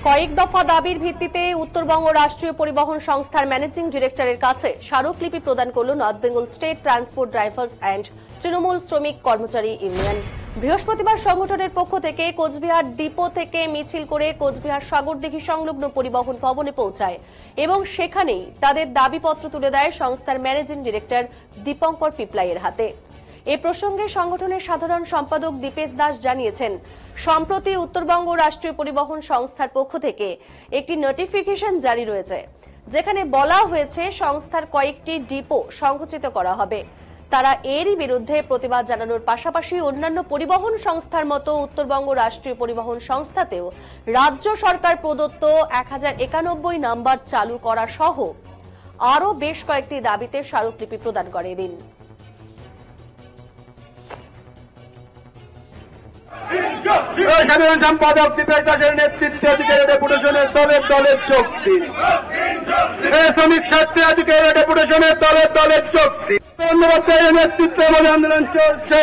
কয়েক দফা দাবির ভিত্তিতে উত্তরবঙ্গ রাষ্ট্রীয় পরিবহন সংস্থার ম্যানেজিং ডিরেক্টরের কাছে স্মারকলিপি প্রদান করল North Bengal State Transport drivers and Trinamool শ্রমিক কর্মচারী ইউনিয়ন। বৃহস্পতিবার সংগঠনের পক্ষ থেকে কোচবিহার ডিপো থেকে মিছিল করে কোচবিহার সাগরদিঘি সংলগ্ন পরিবহন ভবনে পৌঁছায় এবং সেখানেই তাদের দাবিপত্র তুলে দেয় সংস্থার ম্যানেজিং ডিরেক্টর দীপঙ্কর পিপলাইয়ের হাতে। এ প্রসঙ্গে সংগঠনের সাধারণ সম্পাদক দীপেশ দাস জানিয়েছেন, সম্প্রতি উত্তরবঙ্গ রাষ্ট্রীয় পরিবহন সংস্থার পক্ষ থেকে একটি নোটিফিকেশন জারি রয়েছে, যেখানে বলা হয়েছে সংস্থার কয়েকটি ডিপো সংকুচিত করা হবে। তারা এরই বিরুদ্ধে প্রতিবাদ জানানোর পাশাপাশি অন্যান্য পরিবহন সংস্থার মতো উত্তরবঙ্গ রাষ্ট্রীয় পরিবহন সংস্থাতেও রাজ্য সরকার প্রদত্ত 1091 নাম্বার চালু করা সহ আরও বেশ কয়েকটি দাবিতে স্মারকলিপি প্রদান করে এদিন। সাধারণ সম্পাদক দীপেশ দাসের নেতৃত্বে ডেপুটেশনের দলের শক্তি, শ্রমিক স্বার্থে আজকের ডেপুটেশনের দলের শক্তি, নেতৃত্বে আমাদের আন্দোলন চলছে।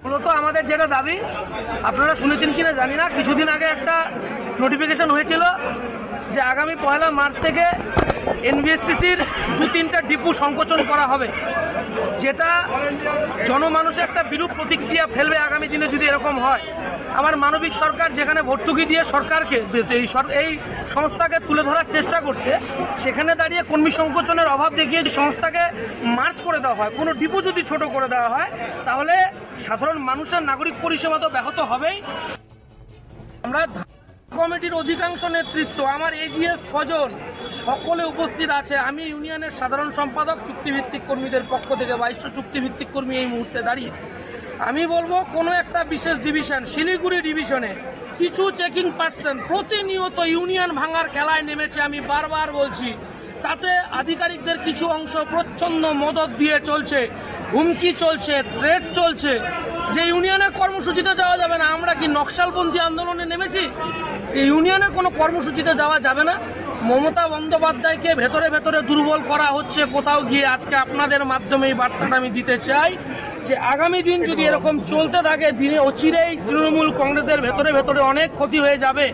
মূলত আমাদের যেটা দাবি, আপনারা শুনেছেন কিনা জানি না, কিছুদিন আগে একটা নোটিফিকেশন হয়েছিল যে আগামী 1 মার্চ থেকে এনবিএসটিসির 2-3টা ডিপো সংকোচন করা হবে, যেটা জনমানুষে একটা বিরূপ প্রতিক্রিয়া ফেলবে আগামী দিনে যদি এরকম হয়। আমার মানবিক সরকার যেখানে ভর্তুকি দিয়ে সরকারকে এই সংস্থাকে তুলে ধরার চেষ্টা করছে, সেখানে দাঁড়িয়ে কর্মী সংকোচনের অভাব দেখিয়ে সংস্থাকে মার্চ করে দেওয়া হয়, কোনো ডিপো যদি ছোট করে দেওয়া হয়, তাহলে সাধারণ মানুষের নাগরিক পরিষেবা তো ব্যাহত হবেই। আমরা কমিটির অধিকাংশ নেতৃত্ব, আমার এজিএস 6 জন, সকলে উপস্থিত আছে। আমি ইউনিয়নের সাধারণ সম্পাদক চুক্তিভিত্তিক কর্মীদের পক্ষ থেকে 2200 চুক্তিভিত্তিক কর্মী এই মুহূর্তে দাঁড়িয়ে। আমি বলবো, কোনো একটা বিশেষ ডিভিশন, শিলিগুড়ি ডিভিশনে কিছু চেকিং পার্সন প্রতিনিয়ত ইউনিয়ন ভাঙার খেলায় নেমেছে। আমি বারবার বলছি, তাতে আধিকারিকদের কিছু অংশ প্রচ্ছন্ন মদত দিয়ে চলছে, হুমকি চলছে, থ্রেট চলছে যে ইউনিয়নের কর্মসূচিতে যাওয়া যাবে না। আমরা কি নকশালপন্থী আন্দোলনে নেমেছি? এই ইউনিয়নের কোনো কর্মসূচিতে যাওয়া যাবে না। মমতা বন্দ্যোপাধ্যায়কে ভেতরে ভেতরে দুর্বল করা হচ্ছে কোথাও গিয়ে। আজকে আপনাদের মাধ্যমে এই বার্তাটা আমি দিতে চাই যে আগামী দিন যদি এরকম চলতে থাকে, দিনে অচিরেই তৃণমূল কংগ্রেসের ভেতরে ভেতরে অনেক ক্ষতি হয়ে যাবে।